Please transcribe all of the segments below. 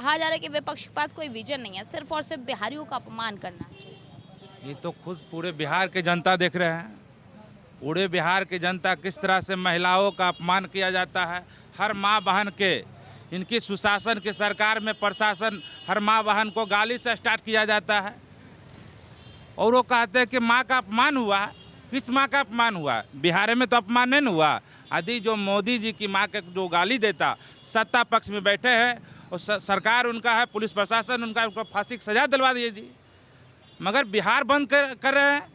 कहा जा रहा है कि विपक्ष के पास कोई विजन नहीं है, सिर्फ और सिर्फ बिहारियों का अपमान करना है। ये तो खुद पूरे बिहार के जनता देख रहे हैं। पूरे बिहार की जनता किस तरह से महिलाओं का अपमान किया जाता है। हर माँ बहन के, इनकी सुशासन की सरकार में प्रशासन हर माँ बहन को गाली से स्टार्ट किया जाता है। और वो कहते हैं कि माँ का अपमान हुआ। किस माँ का अपमान हुआ? बिहार में तो अपमान नहीं हुआ। यदि जो मोदी जी की माँ के जो गाली देता, सत्ता पक्ष में बैठे हैं और सरकार उनका है, पुलिस प्रशासन उनका, उनको फांसी की सजा दिलवा दीजिए। मगर बिहार बंद कर रहे हैं।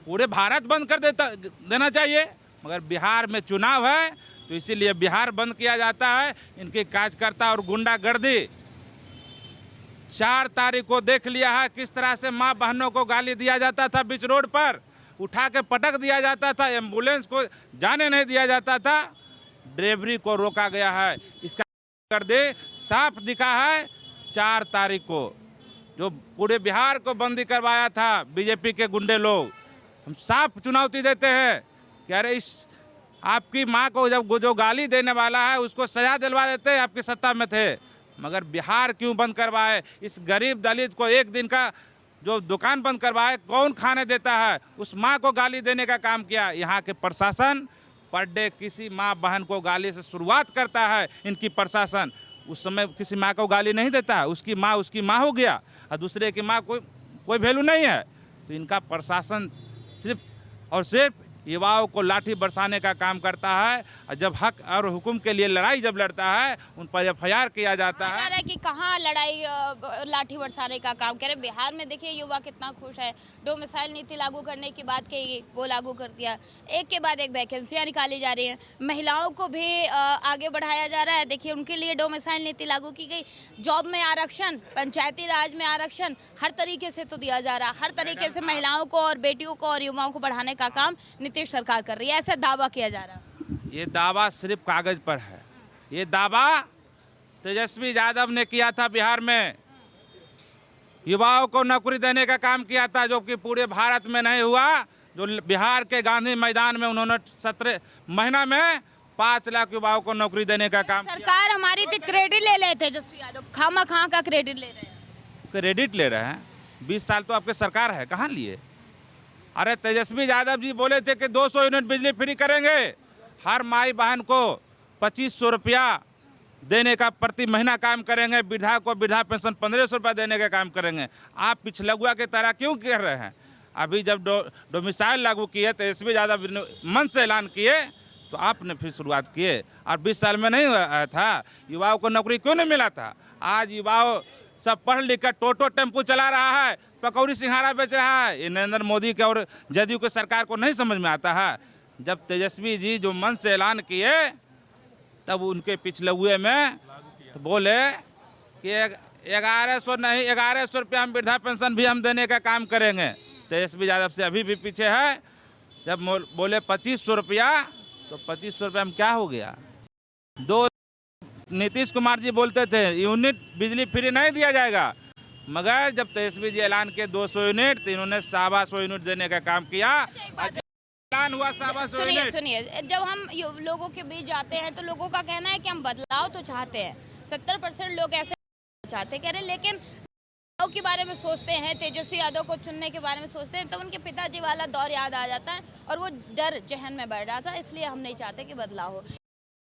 पूरे भारत बंद कर देना चाहिए, मगर बिहार में चुनाव है तो इसीलिए बिहार बंद किया जाता है। इनके कार्यकर्ता और गुंडागर्दी 4 तारीख को देख लिया है किस तरह से माँ बहनों को गाली दिया जाता था, बीच रोड पर उठा के पटक दिया जाता था, एम्बुलेंस को जाने नहीं दिया जाता था, ड्राइवरी को रोका गया है। इसका कर दे साफ दिखा है 4 तारीख को जो पूरे बिहार को बंदी करवाया था बीजेपी के गुंडे लोग। हम साफ चुनौती देते हैं कि अरे इस आपकी माँ को जब जो गाली देने वाला है उसको सजा दिलवा देते, आपकी सत्ता में थे, मगर बिहार क्यों बंद करवाए? इस गरीब दलित को एक दिन का जो दुकान बंद करवाए, कौन खाने देता है? उस माँ को गाली देने का काम किया। यहाँ के प्रशासन पर डे किसी माँ बहन को गाली से शुरुआत करता है। इनकी प्रशासन उस समय किसी माँ को गाली नहीं देता है, उसकी माँ हो गया और दूसरे की माँ कोई वैल्यू नहीं है। तो इनका प्रशासन सिर्फ और सिर्फ युवाओं को लाठी बरसाने का काम करता है और जब हक और हुक्म के लिए लड़ाई जब लड़ता है उन पर FIR किया जाता है। कि कहाँ लड़ाई लाठी बरसाने का काम कह रहे। बिहार में देखिए युवा कितना खुश है, डोमिसाइल नीति लागू करने की बात कही, वो लागू कर दिया। एक के बाद एक वैकेंसियाँ निकाली जा रही हैं, महिलाओं को भी आगे बढ़ाया जा रहा है। देखिए उनके लिए डोमिसाइल नीति लागू की गई, जॉब में आरक्षण, पंचायती राज में आरक्षण, हर तरीके से तो दिया जा रहा है। हर तरीके से महिलाओं को और बेटियों को और युवाओं को बढ़ाने का काम नीतीश सरकार कर रही है, ऐसा दावा किया जा रहा है। ये दावा सिर्फ कागज पर है। ये दावा तेजस्वी यादव ने किया था बिहार में, युवाओं को नौकरी देने का काम किया था, जो कि पूरे भारत में नहीं हुआ। जो बिहार के गांधी मैदान में उन्होंने 17 महीना में 5 लाख युवाओं को नौकरी देने का काम किया। सरकार हमारी तो क्रेडिट ले रहे तेजस्वी यादव, खामा खां का क्रेडिट ले रहे हैं। क्रेडिट ले रहे हैं? 20 साल तो आपके सरकार है, कहाँ लिए? अरे तेजस्वी यादव जी बोले थे कि 200 यूनिट बिजली फ्री करेंगे, हर माई बहन को 2500 रुपया देने का प्रति महीना काम करेंगे, वृद्धा को वृद्धा पेंशन 1500 रुपया देने का काम करेंगे। आप पिछलगुआ की तरह क्यों कर रहे हैं? अभी जब डोमिसाइल लागू किए, तेजस्वी यादव मन से ऐलान किए तो आपने फिर शुरुआत किए, और 20 साल में नहीं आया था? युवाओं को नौकरी क्यों नहीं मिला था? आज युवाओं सब पढ़ लिख कर टोटो टेम्पू चला रहा है, पकौड़ी सिंघाड़ा बेच रहा है। ये नरेंद्र मोदी के और जदयू के सरकार को नहीं समझ में आता है। जब तेजस्वी जी जो मन से ऐलान किए तब उनके पिछलगुए में तो बोले कि 1100 नहीं, 1100 रुपया हम वृद्धा पेंशन भी हम देने का काम करेंगे। तेजस्वी यादव से अभी भी पीछे है। जब बोले 2500 रुपया, तो 2500 रुपया में क्या हो गया? नीतीश कुमार जी बोलते थे यूनिट बिजली फ्री नहीं दिया जाएगा, मगर जब तेजस्वी जी ऐलान के 200 यूनिट, तो इन्होंने 125 यूनिट देने का काम किया। ऐलान हुआ 125 यूनिट। सुनिए, जब हम लोगों के बीच जाते हैं तो लोगों का कहना है कि हम बदलाव तो चाहते हैं, 70% लोग ऐसे चाहते कह रहे, लेकिन बदलाव के बारे में सोचते हैं, तेजस्वी यादव को चुनने के बारे में सोचते हैं तो उनके पिताजी वाला दौर याद आ जाता है और वो डर जहन में बढ़ रहा था। इसलिए हम नहीं चाहते कि बदलाव हो।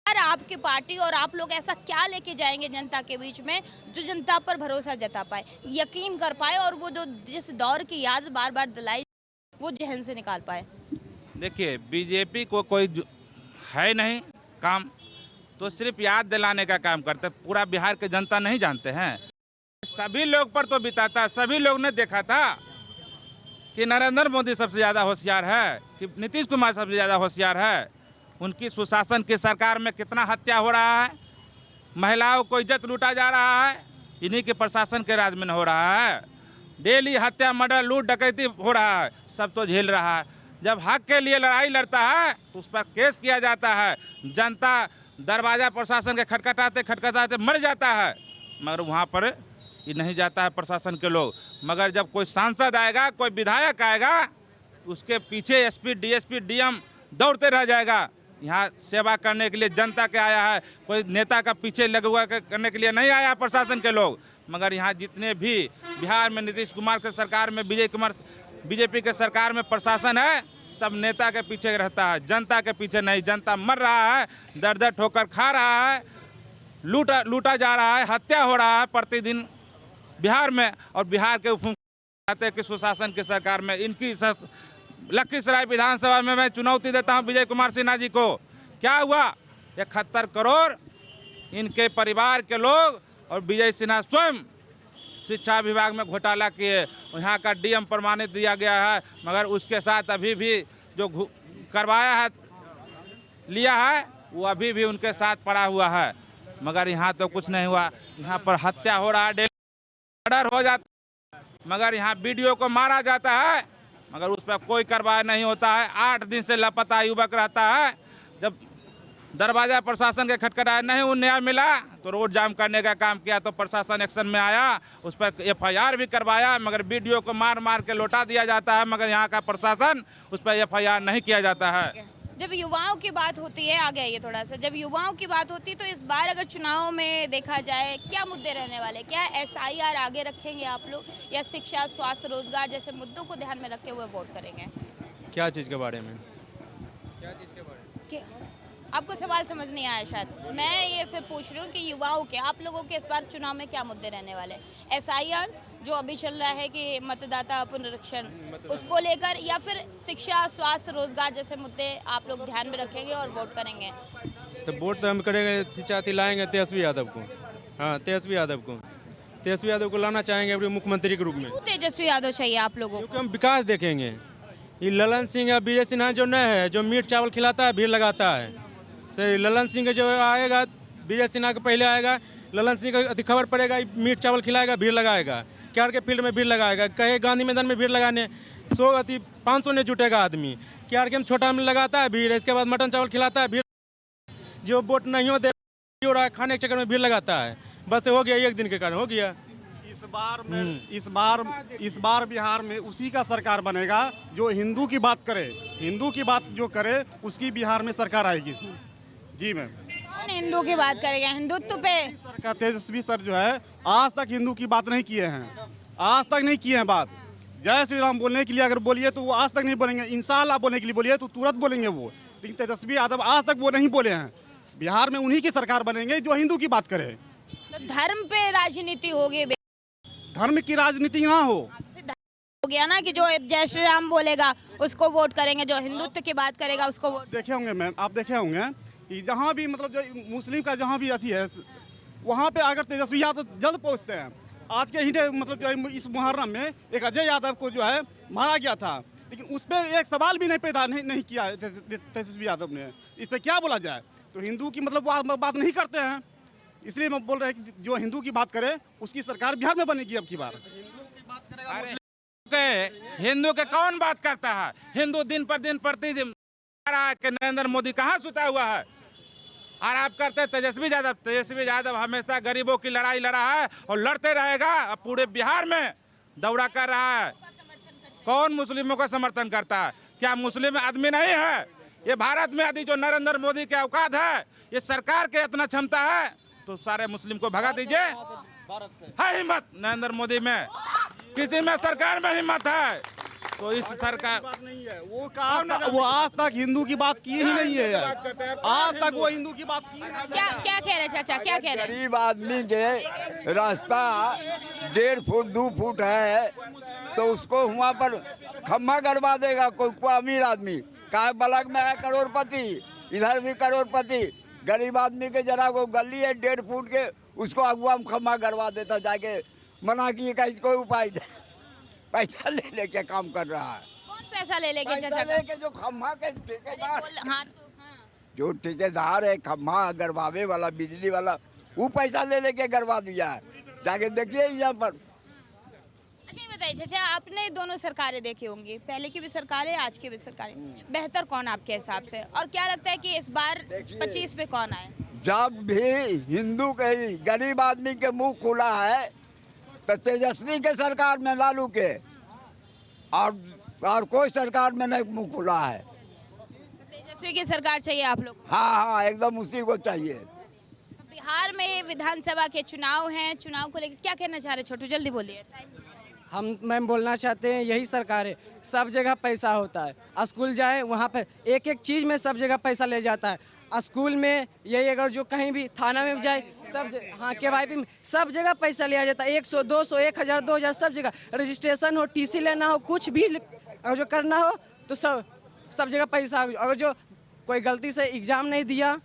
आपकी पार्टी और आप लोग ऐसा क्या लेके जाएंगे जनता के बीच में जो जनता पर भरोसा जता पाए, यकीन कर पाए और वो जो जिस दौर की याद बार बार दिलाई वो जहन से निकाल पाए? देखिए, बीजेपी को कोई है नहीं काम, तो सिर्फ याद दिलाने का काम करते। पूरा बिहार के जनता नहीं जानते हैं, सभी लोग पर तो बिताता। सभी लोग ने देखा था कि नरेंद्र मोदी सबसे ज़्यादा होशियार है, कि नीतीश कुमार सबसे ज़्यादा होशियार है। उनकी सुशासन की सरकार में कितना हत्या हो रहा है, महिलाओं को इज्जत लूटा जा रहा है, इन्हीं के प्रशासन के राज में हो रहा है। डेली हत्या, मर्डर, लूट डकैती हो रहा है, सब तो झेल रहा है। जब हक के लिए लड़ाई लड़ता है तो उस पर केस किया जाता है। जनता दरवाजा प्रशासन के खटखटाते मर जाता है, मगर वहाँ पर ये नहीं जाता है प्रशासन के लोग। मगर जब कोई सांसद आएगा, कोई विधायक आएगा, उसके पीछे SP, DSP, DM दौड़ते रह जाएगा यहाँ सेवा करने के लिए जनता के आया है, कोई नेता का पीछे लगा हुआ करने के लिए नहीं आया प्रशासन के लोग। मगर यहाँ जितने भी बिहार में नीतीश कुमार के सरकार में बीजेपी के सरकार में प्रशासन है, सब नेता के पीछे रहता है, जनता के पीछे नहीं। जनता मर रहा है, दर दर ठोकर खा रहा है, लूटा जा रहा है, हत्या हो रहा है प्रतिदिन बिहार में। और बिहार के चाहते कि सुशासन की सरकार में इनकी लखीसराय विधानसभा में मैं चुनौती देता हूं विजय कुमार सिन्हा जी को। क्या हुआ? 71 करोड़ इनके परिवार के लोग और विजय सिन्हा स्वयं शिक्षा विभाग में घोटाला किए, यहाँ का डीएम प्रमाणित दिया गया है, मगर उसके साथ अभी भी जो करवाया है लिया है वो अभी भी उनके साथ पड़ा हुआ है। मगर यहाँ तो कुछ नहीं हुआ। यहाँ पर हत्या हो रहा है, मर्डर हो जाता है, मगर यहाँ वीडियो को मारा जाता है, मगर उस पर कोई कार्रवाई नहीं होता है। 8 दिन से लापता युवक रहता है। जब दरवाजा प्रशासन के खटखटाया, नहीं उन्हें न्याय मिला तो रोड जाम करने का काम किया, तो प्रशासन एक्शन में आया, उस पर FIR भी करवाया, मगर वीडियो को मार मार के लौटा दिया जाता है। मगर यहाँ का प्रशासन उस पर FIR नहीं किया जाता है। जब युवाओं की बात होती है, आगे आइए थोड़ा सा, जब युवाओं की बात होती है तो इस बार अगर चुनाव में देखा जाए क्या मुद्दे रहने वाले? क्या SIR आगे रखेंगे आप लोग, या शिक्षा, स्वास्थ्य, रोजगार जैसे मुद्दों को ध्यान में रखते हुए वोट करेंगे? क्या चीज़ के बारे में? आपको सवाल समझ नहीं आया शायद। मैं ये सिर्फ पूछ रही हूँ कि युवाओं के, आप लोगों के इस बार चुनाव में क्या मुद्दे रहने वाले? SIR जो अभी चल रहा है कि मतदाता पुनरीक्षण, उसको लेकर, या फिर शिक्षा, स्वास्थ्य, रोजगार जैसे मुद्दे आप लोग ध्यान में रखेंगे और वोट करेंगे? तो वोट तो हम करेंगे, शिक्षा दिलाएंगे तेजस्वी यादव को। हाँ, तेजस्वी यादव को लाना चाहेंगे अपने मुख्यमंत्री के रूप में। क्यों तेजस्वी यादव चाहिए आप लोगों को? क्योंकि हम विकास देखेंगे। ये ललन सिंह या विजय सिन्हा जो नहीं है, जो मीट चावल खिलाता है, भीड़ लगाता है। सही, ललन सिंह जो आएगा, विजय सिन्हा के पहले आएगा, ललन सिंह का खबर पड़ेगा, मीट चावल खिलाएगा, भीड़ लगाएगा, क्यार के फील्ड में भीड़ लगाएगा, कहे गांधी मैदान में भीड़ लगाने 500 ने जुटेगा आदमी। क्यार के छोटा में लगाता है भीड़, इसके बाद मटन चावल खिलाता है, भीड़। जो वोट नहीं हो दे रहा है, खाने के चक्कर में भीड़ लगाता है, बस हो गया, 1 दिन के कारण हो गया। इस बार बिहार में उसी का सरकार बनेगा जो हिंदू की बात करे, हिंदू की बात जो करे उसकी बिहार में सरकार आएगी। जी मैम। कौन हिंदू की बात करेगा? हिंदुत्व पे सरकार तेजस्वी सर जो है आज तक हिंदू की बात नहीं किए हैं, आज तक नहीं किए हैं बात। जय श्री राम बोलने के लिए अगर बोलिए तो वो आज तक नहीं बोलेंगे, इंशाल्लाह बोलने के लिए बोलिए तो तुरंत बोलेंगे वो, लेकिन तेजस्वी यादव आज तक वो नहीं बोले हैं। बिहार में उन्हीं की सरकार बनेंगे जो हिंदू की बात करे। तो धर्म पे राजनीति होगी, धर्म की राजनीति ना हो। हो गया ना कि जो जय श्री राम बोलेगा उसको वोट करेंगे, जो हिंदुत्व की बात करेगा उसको वोट। देखे होंगे मैम, आप देखे होंगे कि जहाँ भी मतलब जो मुस्लिम का जहाँ भी अथी है, वहाँ पे अगर तेजस्वी यादव जल्द पहुँचते हैं। आज के ही मतलब जो इस मुहर्रम में एक अजय यादव को जो है मारा गया था, लेकिन उस पर एक सवाल भी नहीं पैदा नहीं किया तेजस्वी यादव ने। इस पर क्या बोला जाए? तो हिंदू की मतलब बात नहीं करते हैं, इसलिए मैं बोल रहे हैं कि जो हिंदू की बात करे उसकी सरकार बिहार में बनेगी अब की बार। हिंदू के कौन बात करता है? हिंदू दिन पर दिन प्रतिदिन कि नरेंद्र मोदी कहाँ सुता हुआ है, और आप करते हैं तेजस्वी यादव हमेशा गरीबों की लड़ाई लड़ा है और लड़ते रहेगा। अब पूरे बिहार में दौरा कर रहा है। कौन मुस्लिमों का समर्थन करता है? क्या मुस्लिम आदमी नहीं है? ये भारत में यदि जो नरेंद्र मोदी के औकात है, ये सरकार के इतना क्षमता है, तो सारे मुस्लिम को भगा दीजिए। है हिम्मत नरेंद्र मोदी में? किसी में सरकार में हिम्मत है? तो इस सरकार बात नहीं है वो आज तक हिंदू की बात की ही नहीं है, आज तक वो हिंदू की बात की। क्या कह रहे चाचा, क्या कह रहे? गरीब आदमी के रास्ता 1.5 फुट 2 फुट है तो उसको वहाँ पर खम्मा गड़वा देगा कोई अमीर आदमी। का बलग में है करोड़पति, इधर भी करोड़पति, गरीब आदमी के जरा वो गली है 1.5 फुट के, उसको अगुआ खम्मा गड़वा देता, जाके मना किए का इसको उपाय दे। पैसा ले लेके काम कर रहा है। कौन पैसा ले लेके चाचा? लेके जो खम्मा के ठेकेदार, हाँ, जो ठेकेदार है खम्मा गड़वावे वाला, बिजली वाला, वो पैसा ले लेके गड़वा दिया है। जाके देखिए यहाँ पर। अच्छा ये बताइए चाचा, आपने दोनों सरकारें देखी होंगी, पहले की भी सरकार है, आज की भी सरकार है, बेहतर कौन आपके हिसाब से? और क्या लगता है कि इस बार 25 पे कौन आए? जब भी हिंदू के गरीब आदमी के मुंह खुला है तो तेजस्वी के सरकार में लालू के, और कोई सरकार में नहीं मुंह खुला है। तेजस्वी की सरकार चाहिए आप लोगों को? हाँ हाँ एकदम उसी को चाहिए। तो बिहार में विधानसभा के चुनाव हैं, चुनाव को लेकर क्या कहना चाह रहे हैं? छोटू जल्दी बोलिए। हम मैम बोलना चाहते हैं यही सरकार है, सब जगह पैसा होता है। स्कूल जाए वहाँ पे एक एक चीज़ में सब जगह पैसा ले जाता है। स्कूल में यही अगर जो कहीं भी थाना में जाए सब हाँ KYP में सब जगह पैसा लिया जाता है। 100 200 1000 2000 सब जगह रजिस्ट्रेशन हो, TC लेना हो, कुछ भी अगर जो करना हो तो सब जगह पैसा। अगर जो कोई गलती से एग्ज़ाम नहीं दिया,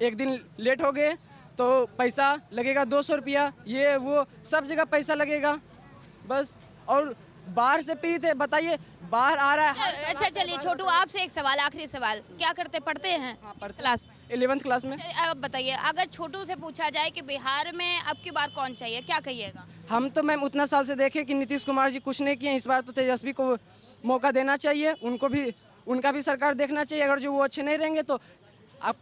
एक दिन लेट हो गए तो पैसा लगेगा 200 रुपया, ये वो सब जगह पैसा लगेगा बस। और बाहर से पीड़ित है, बताइए बाहर आ रहा है। अच्छा चलिए छोटू, आपसे एक सवाल, आखिरी सवाल, क्या करते पढ़ते हैं? हाँ, पढ़ते क्लास 11th क्लास में। अब बताइए, अगर छोटू से पूछा जाए कि बिहार में अब की बार कौन चाहिए, क्या कहिएगा? हम तो मैम उतना साल से देखे कि नीतीश कुमार जी कुछ नहीं किए, इस बार तो तेजस्वी को मौका देना चाहिए, उनका भी सरकार देखना चाहिए। अगर जो वो अच्छे नहीं रहेंगे तो अब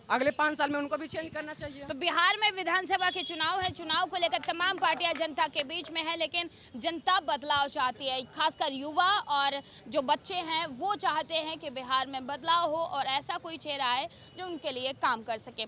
अगले 5 साल में उनको भी चेंज करना चाहिए। तो बिहार में विधानसभा के चुनाव है, चुनाव को लेकर तमाम पार्टियां जनता के बीच में है, लेकिन जनता बदलाव चाहती है। खासकर युवा और जो बच्चे हैं वो चाहते हैं कि बिहार में बदलाव हो और ऐसा कोई चेहरा आए जो उनके लिए काम कर सके।